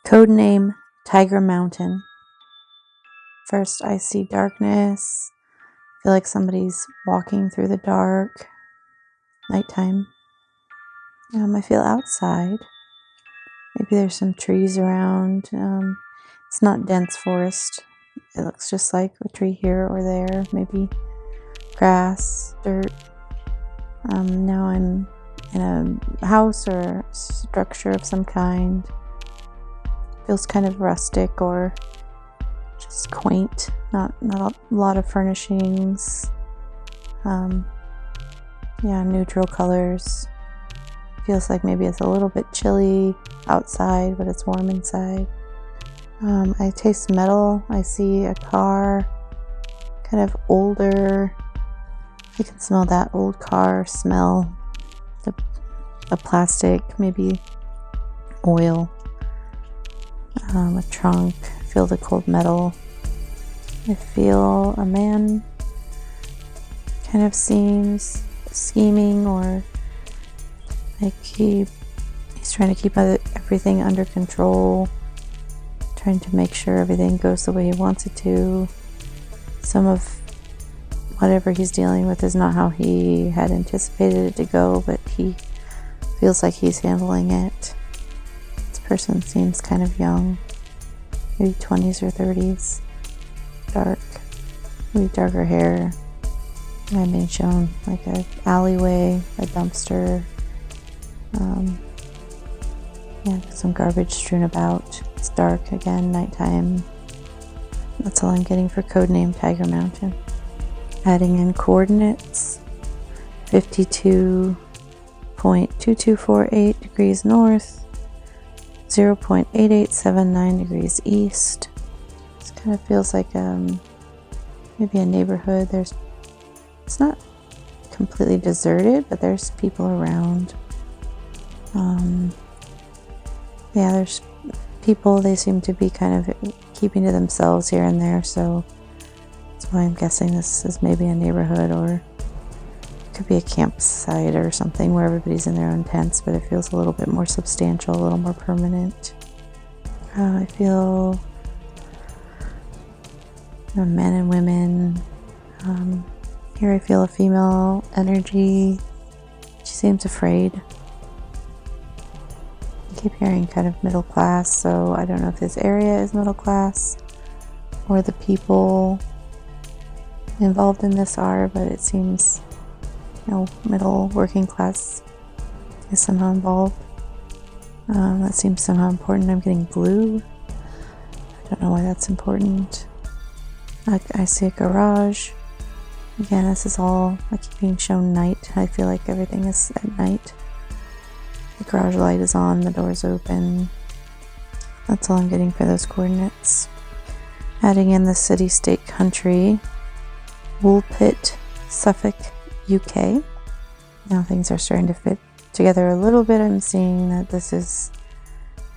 Codename Tiger Mountain. First, I see darkness. I feel like somebody's walking through the dark. Nighttime. I feel outside. Maybe there's some trees around. It's not dense forest. It looks just like a tree here or there. Maybe grass, dirt. Now I'm in a house or structure of some kind. Feels kind of rustic or just quaint. Not a lot of furnishings. Neutral colors. Feels like maybe it's a little bit chilly outside, but it's warm inside. I taste metal. I see a car, kind of older. I can smell that old car smell. The plastic, maybe oil. A trunk. I feel the cold metal. I feel a man kind of seems scheming, or like he's trying to keep everything under control, trying to make sure everything goes the way he wants it to. Some of whatever he's dealing with is not how he had anticipated it to go, but he feels like he's handling it. This person seems kind of young, maybe 20s or 30s, dark, maybe darker hair. I'm being shown like an alleyway, a dumpster, some garbage strewn about. It's dark again, nighttime. That's all I'm getting for Codename Tiger Mountain. Adding in coordinates: 52.2248 degrees north, 0.8879 degrees east. This kind of feels like maybe a neighborhood. It's not completely deserted, but there's people around. There's people. They seem to be kind of keeping to themselves here and there, so that's why I'm guessing this is maybe a neighborhood, or it could be a campsite or something where everybody's in their own tents, but it feels a little bit more substantial, a little more permanent. I feel men and women. Here I feel a female energy. She seems afraid. I keep hearing kind of middle class, so I don't know if this area is middle class or the people involved in this are, but it seems, middle working class is somehow involved. That seems somehow important. I'm getting blue. I don't know why that's important. I see a garage. Again, this is all, I keep being shown night. I feel like everything is at night. The garage light is on, the door's open. That's all I'm getting for those coordinates. Adding in the city, state, country. Woolpit, Suffolk, UK. Now things are starting to fit together a little bit. I'm seeing that this is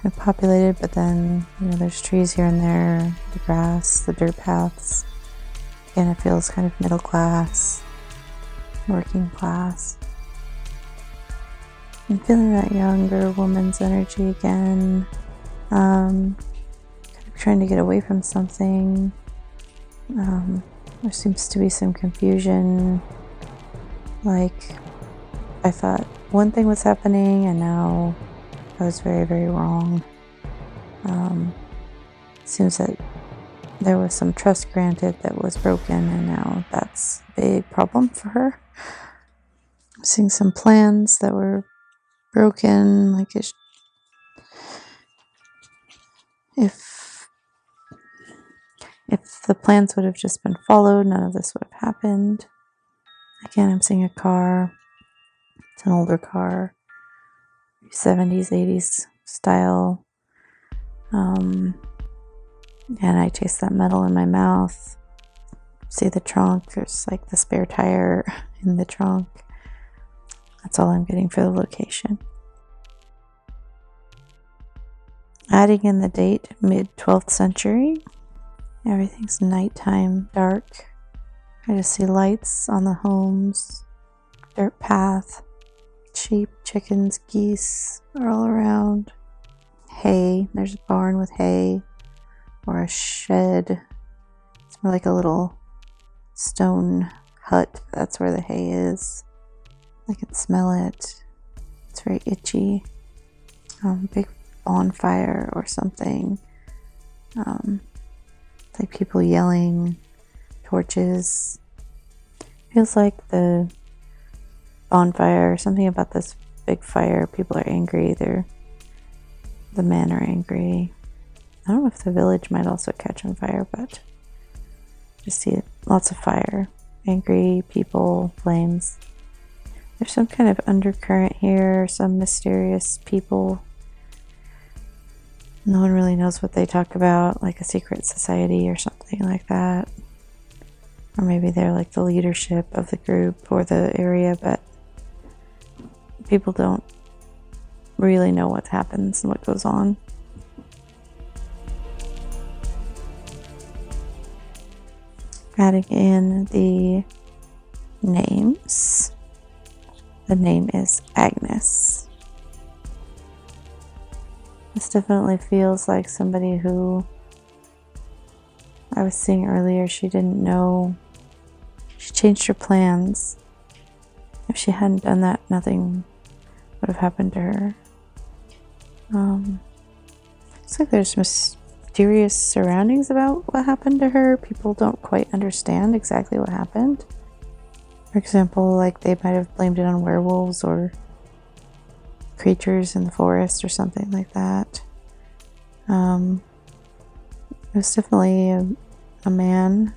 kind of populated, but then, there's trees here and there, the grass, the dirt paths. Again, it feels kind of middle class, working class. I'm feeling that younger woman's energy again. Kind of trying to get away from something. There seems to be some confusion. Like, I thought one thing was happening, and now I was very, very wrong. It seems that there was some trust granted that was broken, and now that's a big problem for her. I'm seeing some plans that were broken, like if the plans would have just been followed, none of this would have happened. Again, I'm seeing a car. It's an older car, 70s, 80s style. And I taste that metal in my mouth. See the trunk. There's like the spare tire in the trunk. That's all I'm getting for the location. Adding in the date, mid-12th century. Everything's nighttime, dark. I just see lights on the homes, dirt path, sheep, chickens, geese are all around. hay. There's a barn with hay, or a shed. It's more like a little stone hut. That's where the hay is. I can smell it. It's very itchy. Big bonfire or something. Like people yelling, torches. Feels like the bonfire, something about this big fire. People are angry. The men are angry. I don't know if the village might also catch on fire, but just see it. Lots of fire. Angry people, flames. There's some kind of undercurrent here, some mysterious people. No one really knows what they talk about, like a secret society or something like that. Or maybe they're like the leadership of the group or the area, but people don't really know what happens and what goes on. Adding in the names. The name is Agnes. This definitely feels like somebody who I was seeing earlier. She didn't know. She changed her plans. If she hadn't done that, nothing would have happened to her. It's like there's mysterious surroundings about what happened to her. People don't quite understand exactly what happened. For example, like they might have blamed it on werewolves or creatures in the forest or something like that. It was definitely a man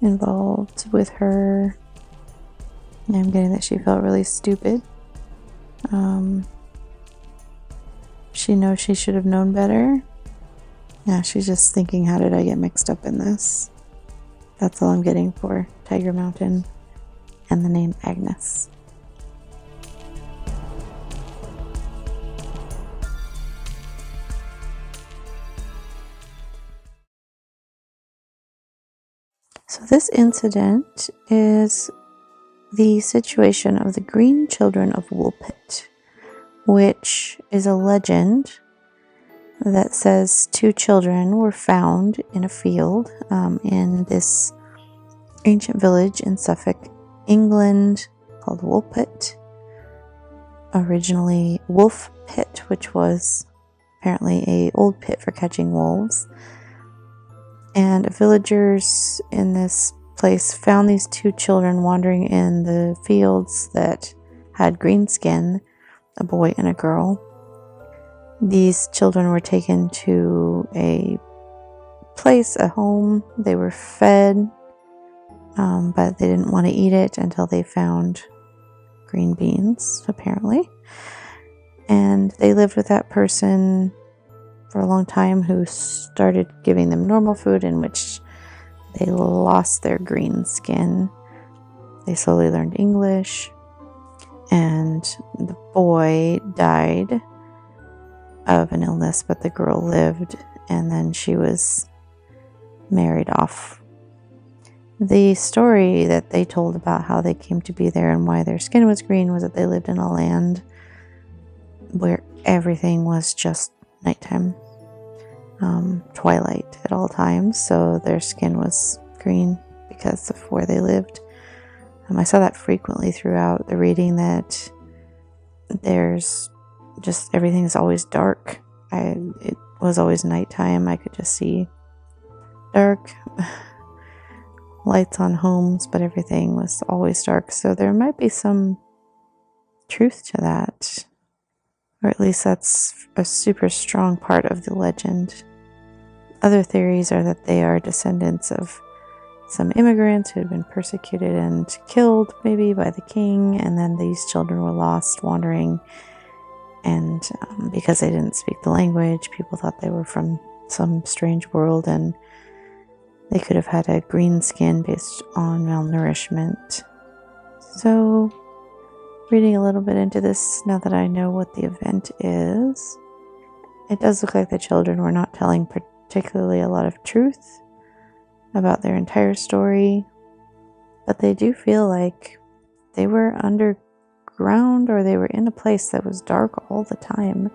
involved with her. I'm getting that she felt really stupid. She knows she should have known better. Yeah, she's just thinking, how did I get mixed up in this? That's all I'm getting for Tiger Mountain and the name Agnes. So this incident is the situation of the Green Children of Woolpit, which is a legend that says 2 children were found in a field in this ancient village in Suffolk, England, called Woolpit. Originally Wolf Pit, which was apparently an old pit for catching wolves. And villagers in this place found these 2 children wandering in the fields that had green skin, a boy and a girl. These children were taken to a place, a home. They were fed, but they didn't want to eat it until they found green beans, apparently. And they lived with that person for a long time, who started giving them normal food, in which they lost their green skin. They slowly learned English, and the boy died of an illness, but the girl lived, and then she was married off. The story that they told about how they came to be there and why their skin was green was that they lived in a land where everything was just nighttime, twilight at all times, so their skin was green because of where they lived. I saw that frequently throughout the reading, that there's just everything is always dark. It was always nighttime. I could just see dark lights on homes, but everything was always dark. So there might be some truth to that, or at least that's a super strong part of the legend. Other theories are that they are descendants of some immigrants who had been persecuted and killed, maybe by the king, and then these children were lost wandering, and because they didn't speak the language, people thought they were from some strange world, and they could have had a green skin based on malnourishment. So, reading a little bit into this, now that I know what the event is, it does look like the children were not telling particularly a lot of truth about their entire story, but they do feel like they were underground, or they were in a place that was dark all the time.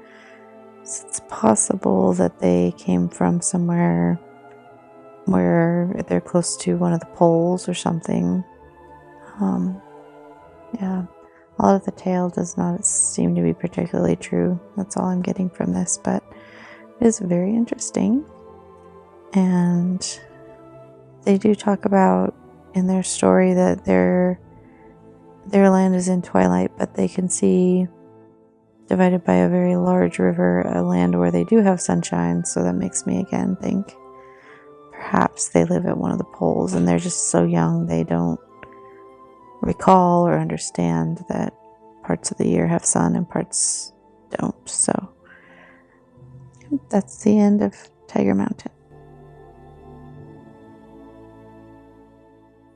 So it's possible that they came from somewhere where they're close to one of the poles or something. Yeah, a lot of the tale does not seem to be particularly true. That's all I'm getting from this, but it is very interesting. And they do talk about in their story that their land is in twilight, but they can see, divided by a very large river, a land where they do have sunshine. So that makes me again think perhaps they live at one of the poles and they're just so young they don't recall or understand that parts of the year have sun and parts don't. So that's the end of Tiger Mountain.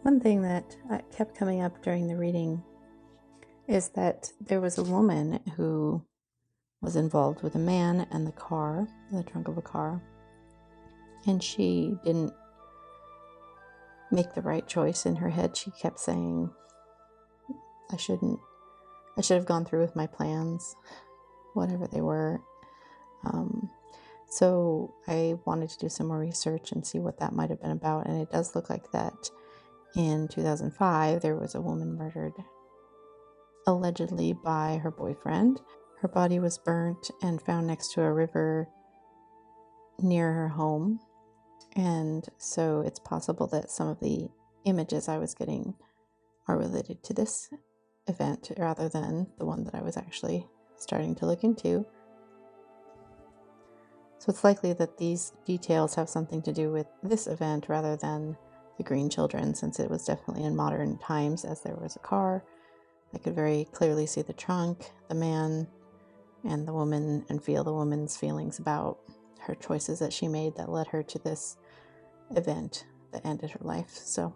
One thing that kept coming up during the reading is that there was a woman who was involved with a man and the car, the trunk of a car, and she didn't make the right choice in her head. She kept saying, I should have gone through with my plans, whatever they were. So I wanted to do some more research and see what that might have been about, and it does look like that in 2005 there was a woman murdered, allegedly by her boyfriend. Her body was burnt and found next to a river near her home, and so it's possible that some of the images I was getting are related to this event rather than the one that I was actually starting to look into. So it's likely that these details have something to do with this event rather than the Green Children, since it was definitely in modern times, as there was a car. I could very clearly see the trunk, the man, and the woman, and feel the woman's feelings about her choices that she made that led her to this event that ended her life. So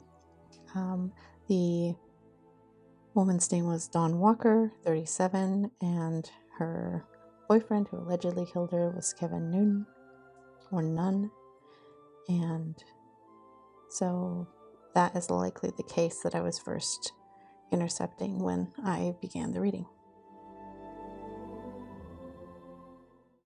the woman's name was Dawn Walker, 37, and her boyfriend who allegedly killed her was Kevin Nunn. And so that is likely the case that I was first intercepting when I began the reading.